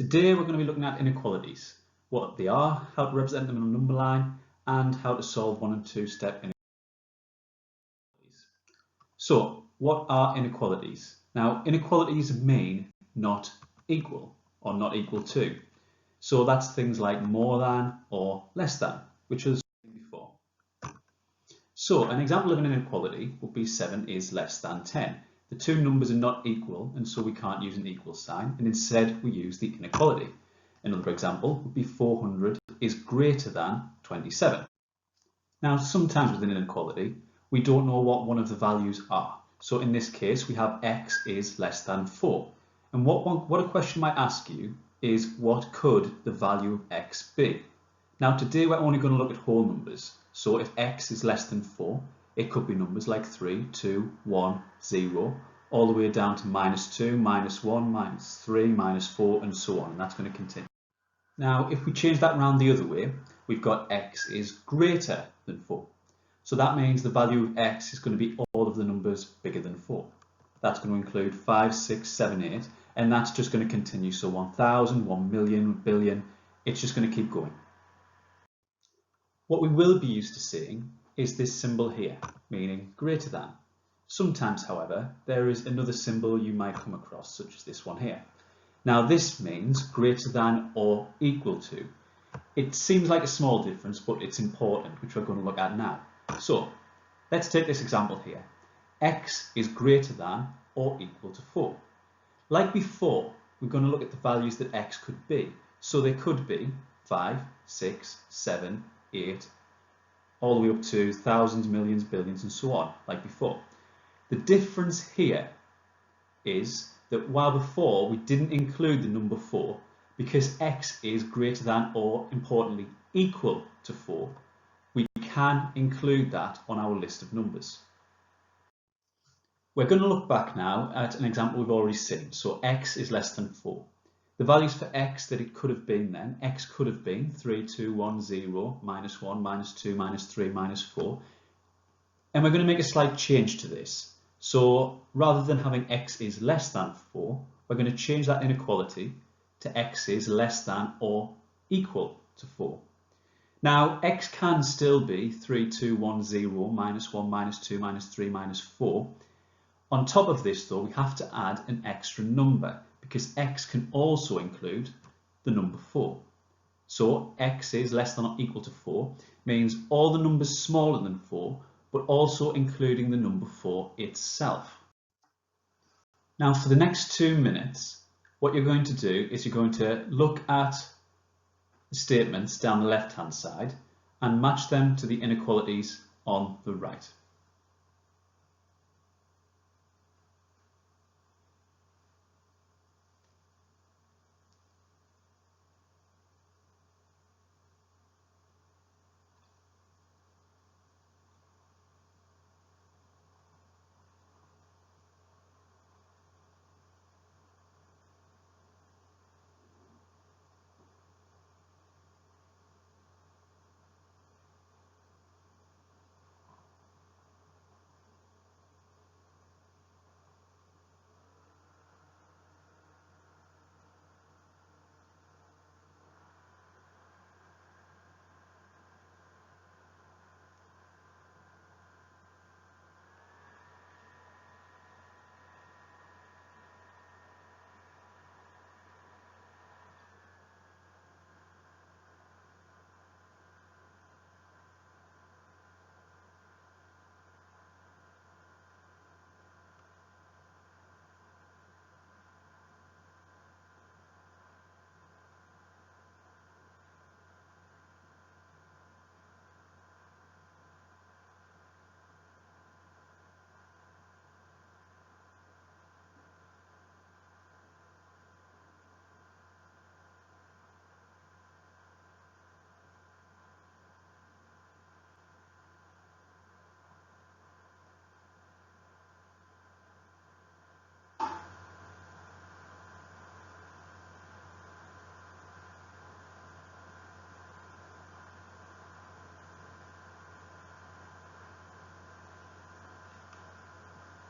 Today we're going to be looking at inequalities, what they are, how to represent them in a number line, and how to solve 1 and 2 step inequalities. So, what are inequalities? Now, inequalities mean not equal or not equal to. So that's things like more than or less than, which was before. So an example of an inequality would be 7 is less than 10. The two numbers are not equal, and so we can't use an equal sign, and instead we use the inequality. Another example would be 400 is greater than 27. Now, sometimes with an inequality, we don't know what one of the values are. So in this case, we have x is less than 4. And what a question might ask you is, what could the value of x be? Now, today we're only going to look at whole numbers. So if x is less than 4, it could be numbers like 3, 2, 1, 0, all the way down to -2, -1, -3, -4, and so on. And that's going to continue. Now, if we change that around the other way, we've got x is greater than 4. So that means the value of x is going to be all of the numbers bigger than 4. That's going to include 5, 6, 7, 8, and that's just going to continue. So 1,000, 1 million, billion, it's just going to keep going. What we will be used to seeing is this symbol here, meaning greater than. Sometimes, however, there is another symbol you might come across, such as this one here. Now this means greater than or equal to. It seems like a small difference, but it's important, which we're going to look at now. So let's take this example here. X is greater than or equal to 4. Like before, we're going to look at the values that x could be. So they could be 5, 6, 7, 8, all the way up to thousands, millions, billions, and so on, like before. The difference here is that while before we didn't include the number 4, because x is greater than or, importantly, equal to 4, we can include that on our list of numbers. We're going to look back now at an example we've already seen. So x is less than 4. The values for x that it could have been then, x could have been 3, 2, 1, 0, -1, -2, -3, -4. And we're going to make a slight change to this. So rather than having x is less than 4, we're going to change that inequality to x is less than or equal to 4. Now, x can still be 3, 2, 1, 0, -1, -2, -3, -4. On top of this, though, we have to add an extra number because x can also include the number 4. So x is less than or equal to 4 means all the numbers smaller than 4, but also including the number 4 itself. Now, for the next 2 minutes, what you're going to do is you're going to look at the statements down the left-hand side and match them to the inequalities on the right.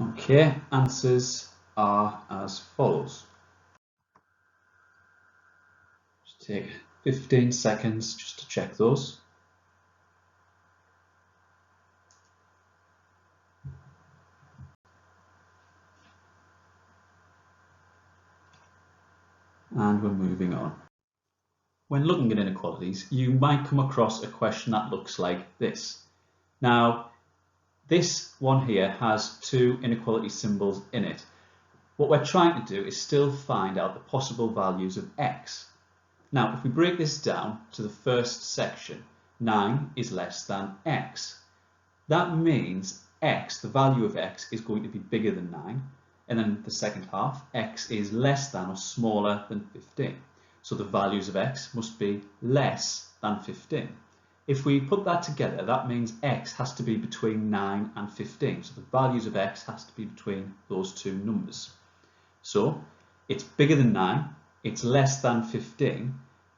Okay, answers are as follows. Take 15 seconds just to check those. And we're moving on. When looking at inequalities, you might come across a question that looks like this. Now, this one here has two inequality symbols in it. What we're trying to do is still find out the possible values of x. Now, if we break this down to the first section, 9 is less than x. That means x, the value of x, is going to be bigger than 9. And then the second half, x is less than or smaller than 15. So the values of x must be less than 15. If we put that together, that means x has to be between 9 and 15. So the values of x has to be between those two numbers. So it's bigger than 9, it's less than 15.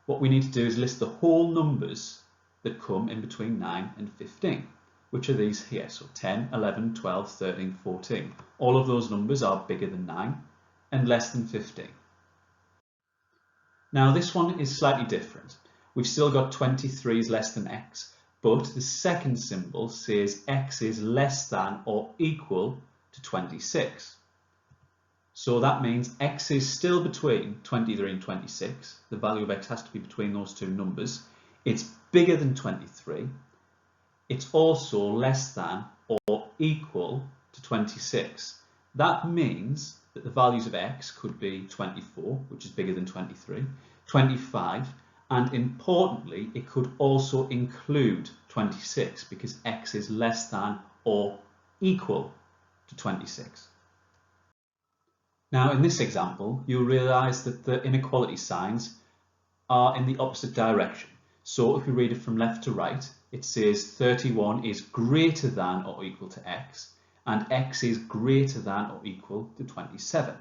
What we need to do is list the whole numbers that come in between 9 and 15, which are these here. So 10, 11, 12, 13, 14. All of those numbers are bigger than 9 and less than 15. Now this one is slightly different. We've still got 23 is less than x, but the second symbol says x is less than or equal to 26. So that means x is still between 23 and 26. The value of x has to be between those two numbers. It's bigger than 23. It's also less than or equal to 26. That means that the values of x could be 24, which is bigger than 23, 25, and importantly, it could also include 26 because x is less than or equal to 26. Now, in this example, you'll realise that the inequality signs are in the opposite direction. So if we read it from left to right, it says 31 is greater than or equal to x, and x is greater than or equal to 27.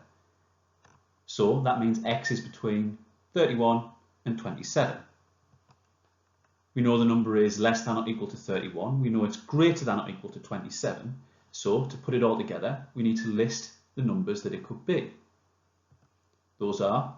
So that means x is between 31 and 27. We know the number is less than or equal to 31. We know it's greater than or equal to 27. So to put it all together, we need to list the numbers that it could be. Those are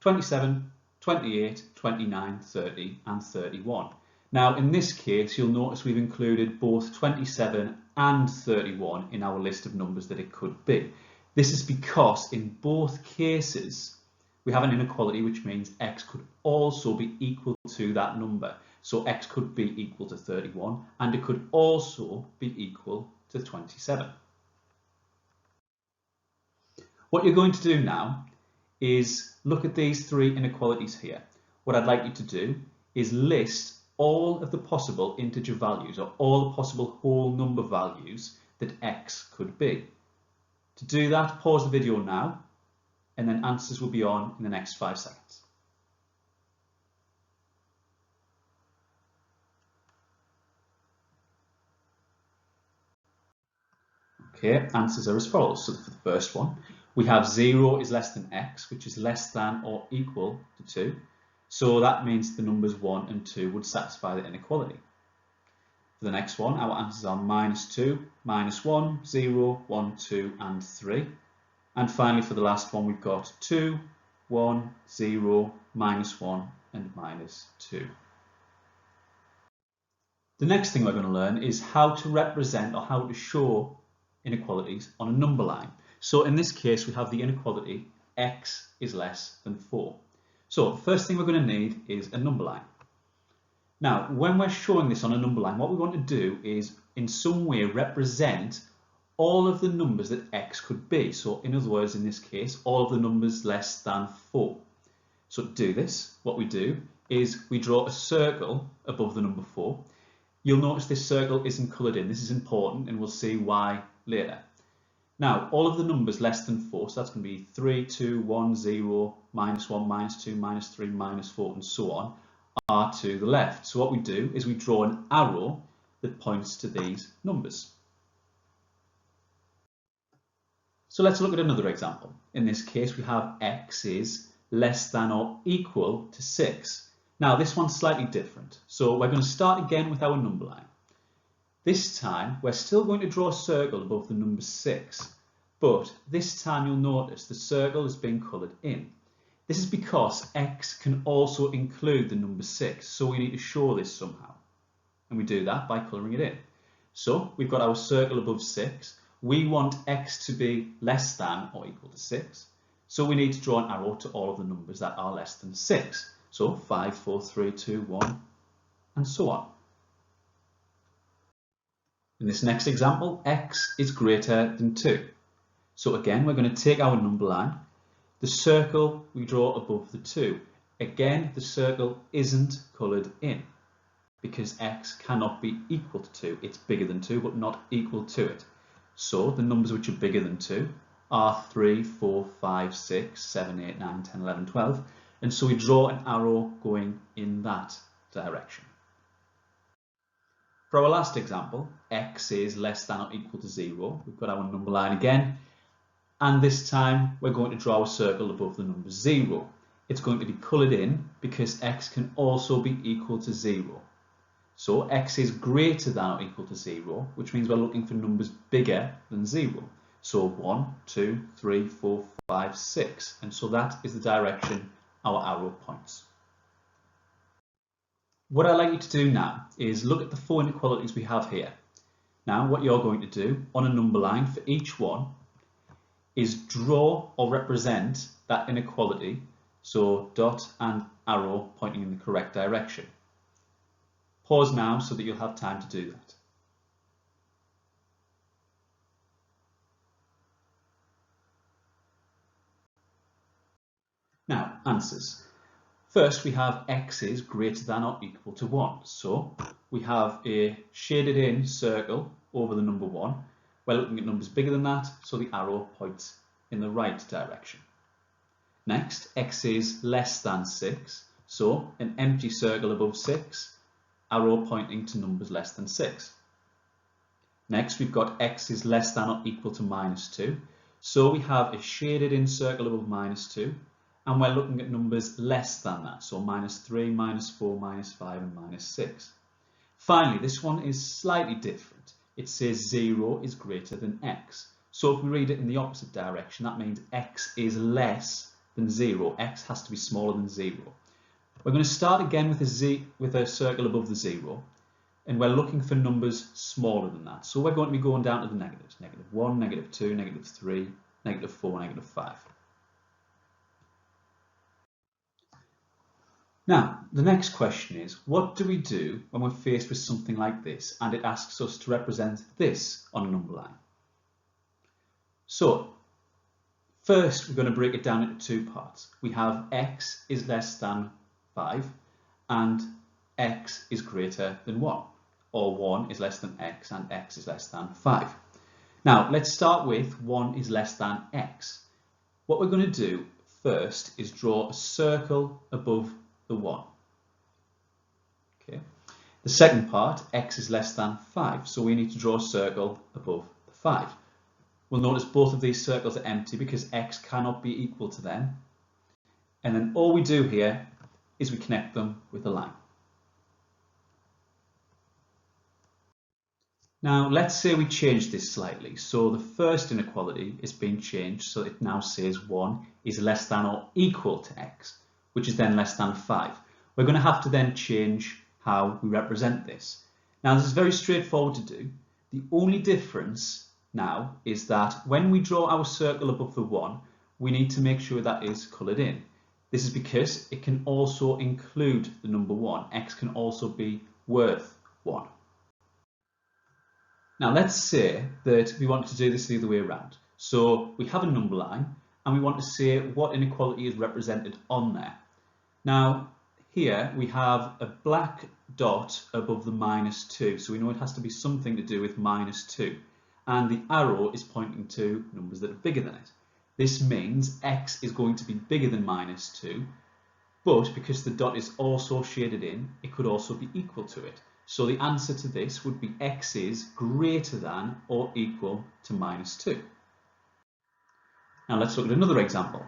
27, 28, 29, 30 and 31. Now in this case you'll notice we've included both 27 and 31 in our list of numbers that it could be. This is because in both cases we have an inequality, which means x could also be equal to that number. So x could be equal to 31 and it could also be equal to 27. What you're going to do now is look at these three inequalities here. What I'd like you to do is list all of the possible integer values or all the possible whole number values that x could be. To do that, pause the video now and then answers will be on in the next 5 seconds. Okay, answers are as follows. So for the first one, we have 0 is less than x, which is less than or equal to 2. So that means the numbers 1 and 2 would satisfy the inequality. For the next one, our answers are -2, -1, 0, 1, 2 and 3. And finally for the last one, we've got 2, 1, 0, -1 and -2. The next thing we're going to learn is how to represent or how to show inequalities on a number line. So in this case we have the inequality x is less than 4. So the first thing we're going to need is a number line. Now when we're showing this on a number line, what we want to do is in some way represent all of the numbers that x could be. So in other words, in this case, all of the numbers less than 4. So to do this, what we do is we draw a circle above the number 4. You'll notice this circle isn't coloured in. This is important and we'll see why later. Now, all of the numbers less than 4, so that's going to be 3, 2, 1, 0, -1, -2, -3, -4 and so on, are to the left. So what we do is we draw an arrow that points to these numbers. So let's look at another example. In this case, we have x is less than or equal to 6. Now, this one's slightly different. So we're going to start again with our number line. This time, we're still going to draw a circle above the number 6, but this time you'll notice the circle is being coloured in. This is because x can also include the number 6, so we need to show this somehow. And we do that by colouring it in. So we've got our circle above 6. We want x to be less than or equal to 6. So we need to draw an arrow to all of the numbers that are less than 6. So 5, 4, 3, 2, 1, and so on. In this next example, x is greater than 2. So again, we're going to take our number line. The circle we draw above the 2. Again, the circle isn't coloured in because x cannot be equal to 2. It's bigger than 2, but not equal to it. So the numbers which are bigger than 2 are 3, 4, 5, 6, 7, 8, 9, 10, 11, 12. And so we draw an arrow going in that direction. For our last example, x is less than or equal to 0. We've got our number line again. And this time we're going to draw a circle above the number 0. It's going to be coloured in because x can also be equal to 0. So x is greater than or equal to 0, which means we're looking for numbers bigger than 0. So 1, 2, 3, 4, 5, 6. And so that is the direction our arrow points. What I'd like you to do now is look at the 4 inequalities we have here. Now what you're going to do on a number line for each one is draw or represent that inequality, so dot and arrow pointing in the correct direction. Pause now so that you'll have time to do that. Now, answers. First, we have x is greater than or equal to 1. So we have a shaded in circle over the number 1. We're looking at numbers bigger than that, so the arrow points in the right direction. Next, x is less than 6, so an empty circle above 6, arrow pointing to numbers less than 6. Next, we've got x is less than or equal to minus 2, so we have a shaded in circle above minus 2, and we're looking at numbers less than that, so minus 3, minus 4, minus 5, and minus 6. Finally, this one is slightly different. It says 0 is greater than x. So if we read it in the opposite direction, that means x is less than 0. X has to be smaller than 0. We're going to start again with a circle above the 0, and we're looking for numbers smaller than that. So we're going to be going down to the negatives. Negative 1, negative 2, negative 3, negative 4, negative 5. Now, the next question is, what do we do when we're faced with something like this and it asks us to represent this on a number line? So, first we're going to break it down into 2 parts. We have x is less than 5 and x is greater than 1, or 1 is less than x and x is less than 5. Now, let's start with 1 is less than x. What we're going to do first is draw a circle above the 1. Okay. The second part, x is less than 5, so we need to draw a circle above the 5. We'll notice both of these circles are empty because x cannot be equal to them. And then all we do here is we connect them with a line. Now let's say we change this slightly. So the first inequality is being changed, so it now says 1 is less than or equal to x, which is then less than 5. We're going to have to then change how we represent this. Now this is very straightforward to do. The only difference now is that when we draw our circle above the 1, we need to make sure that is coloured in. This is because it can also include the number 1. X can also be worth 1. Now let's say that we want to do this the other way around. So we have a number line and we want to say what inequality is represented on there. Now here we have a black dot above the minus 2, so we know it has to be something to do with minus 2. And the arrow is pointing to numbers that are bigger than it. This means x is going to be bigger than minus 2, but because the dot is also shaded in, it could also be equal to it. So the answer to this would be x is greater than or equal to minus 2. Now let's look at another example.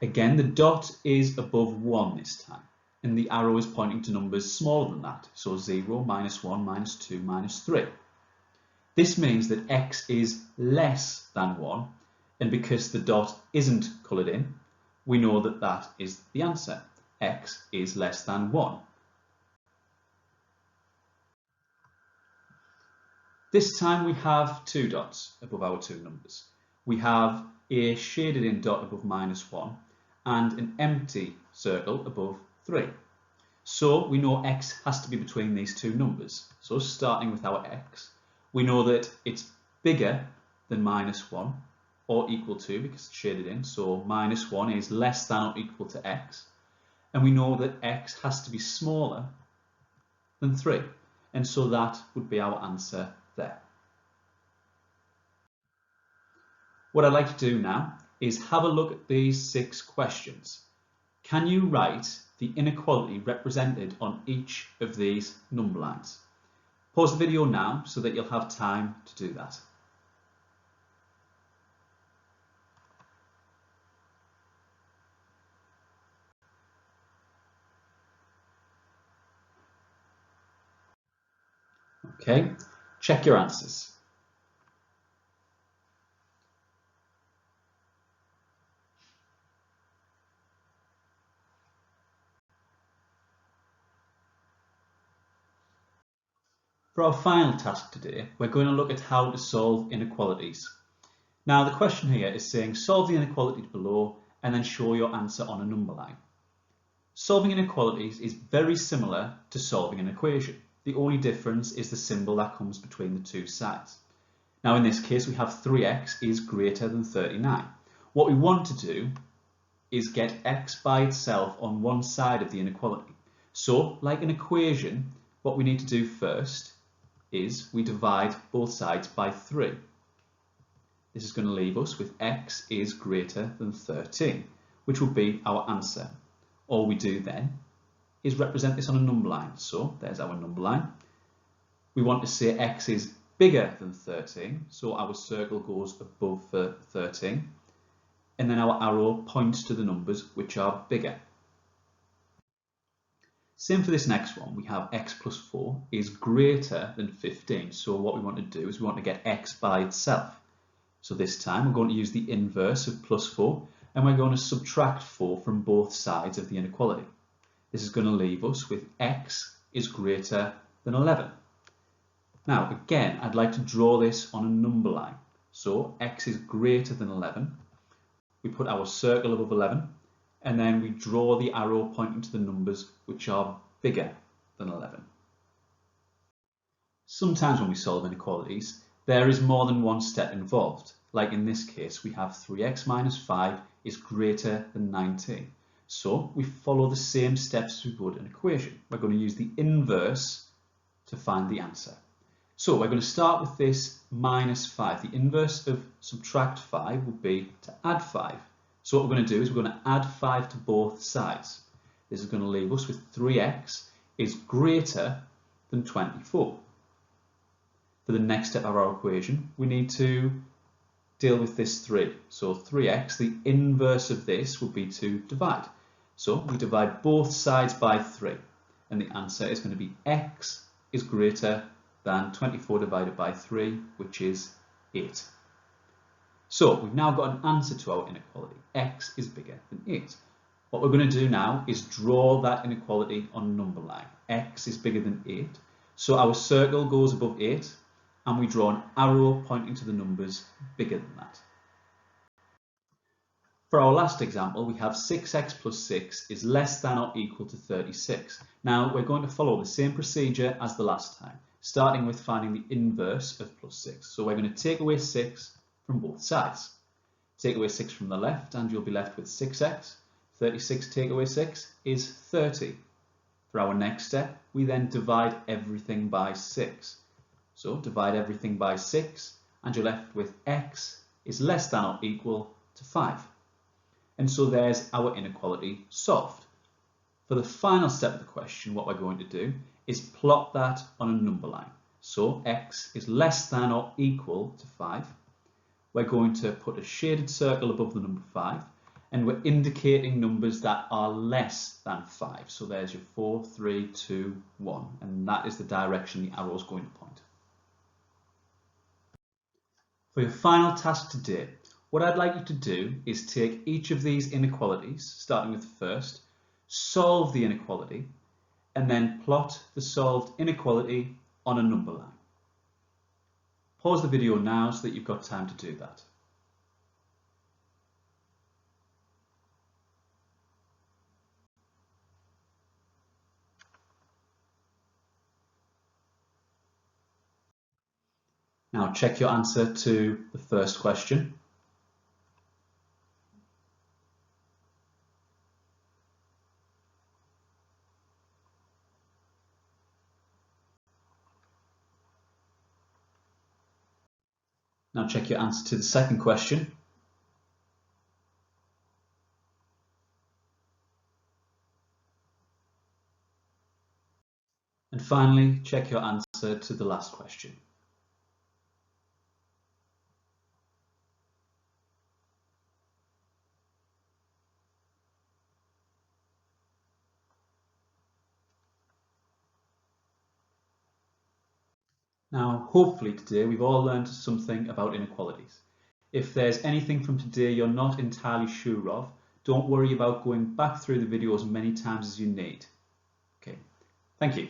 Again, the dot is above 1 this time, and the arrow is pointing to numbers smaller than that. So 0, minus 1, minus 2, minus 3. This means that x is less than 1, and because the dot isn't coloured in, we know that that is the answer. X is less than 1. This time we have 2 dots above our 2 numbers. We have a shaded in dot above -1 and an empty circle above 3. So we know x has to be between these 2 numbers. So starting with our x, we know that it's bigger than -1 or equal to, because it's shaded in, so -1 is less than or equal to x. And we know that x has to be smaller than 3. And so that would be our answer there. What I'd like to do now is have a look at these 6 questions. Can you write the inequality represented on each of these number lines? Pause the video now so that you'll have time to do that. Okay, check your answers. For our final task today, we're going to look at how to solve inequalities. Now the question here is saying solve the inequality below and then show your answer on a number line. Solving inequalities is very similar to solving an equation. The only difference is the symbol that comes between the 2 sides. Now in this case we have 3x is greater than 39. What we want to do is get x by itself on one side of the inequality. So like an equation, what we need to do first is we divide both sides by 3. This is going to leave us with x is greater than 13, which will be our answer. All we do then is represent this on a number line. So there's our number line. We want to say x is bigger than 13, so our circle goes above 13, and then our arrow points to the numbers which are bigger. Same for this next one. We have x plus 4 is greater than 15. So what we want to do is we want to get x by itself. So this time we're going to use the inverse of plus 4 and we're going to subtract 4 from both sides of the inequality. This is going to leave us with x is greater than 11. Now again, I'd like to draw this on a number line. So x is greater than 11. We put our circle above 11. And then we draw the arrow pointing to the numbers which are bigger than 11. Sometimes when we solve inequalities, there is more than one step involved. Like in this case, we have 3x minus 5 is greater than 19. So we follow the same steps as we would an equation. We're going to use the inverse to find the answer. So we're going to start with this minus 5. The inverse of subtract 5 would be to add 5. So what we're going to do is we're going to add 5 to both sides. This is going to leave us with 3x is greater than 24. For the next step of our equation, we need to deal with this 3. So 3x, the inverse of this would be to divide. So we divide both sides by 3. And the answer is going to be x is greater than 24 divided by 3, which is 8. So we've now got an answer to our inequality. X is bigger than 8. What we're going to do now is draw that inequality on a number line. X is bigger than 8. So our circle goes above 8 and we draw an arrow pointing to the numbers bigger than that. For our last example, we have 6x plus 6 is less than or equal to 36. Now we're going to follow the same procedure as the last time, starting with finding the inverse of plus 6. So we're going to take away 6 from both sides. Take away 6 from the left and you'll be left with 6x. 36 take away 6 is 30. For our next step, we then divide everything by 6. So divide everything by 6 and you're left with x is less than or equal to 5. And so there's our inequality solved. For the final step of the question, what we're going to do is plot that on a number line. So x is less than or equal to 5. We're going to put a shaded circle above the number 5 and we're indicating numbers that are less than 5. So there's your 4, 3, 2, 1 and that is the direction the arrow is going to point. For your final task today, What I'd like you to do is take each of these inequalities, starting with the first, solve the inequality, and then plot the solved inequality on a number line. Pause the video now so that you've got time to do that. Now check your answer to the first question. Now check your answer to the second question. And finally, check your answer to the last question. Now, hopefully today we've all learned something about inequalities. If there's anything from today you're not entirely sure of, don't worry about going back through the video as many times as you need. Okay, thank you.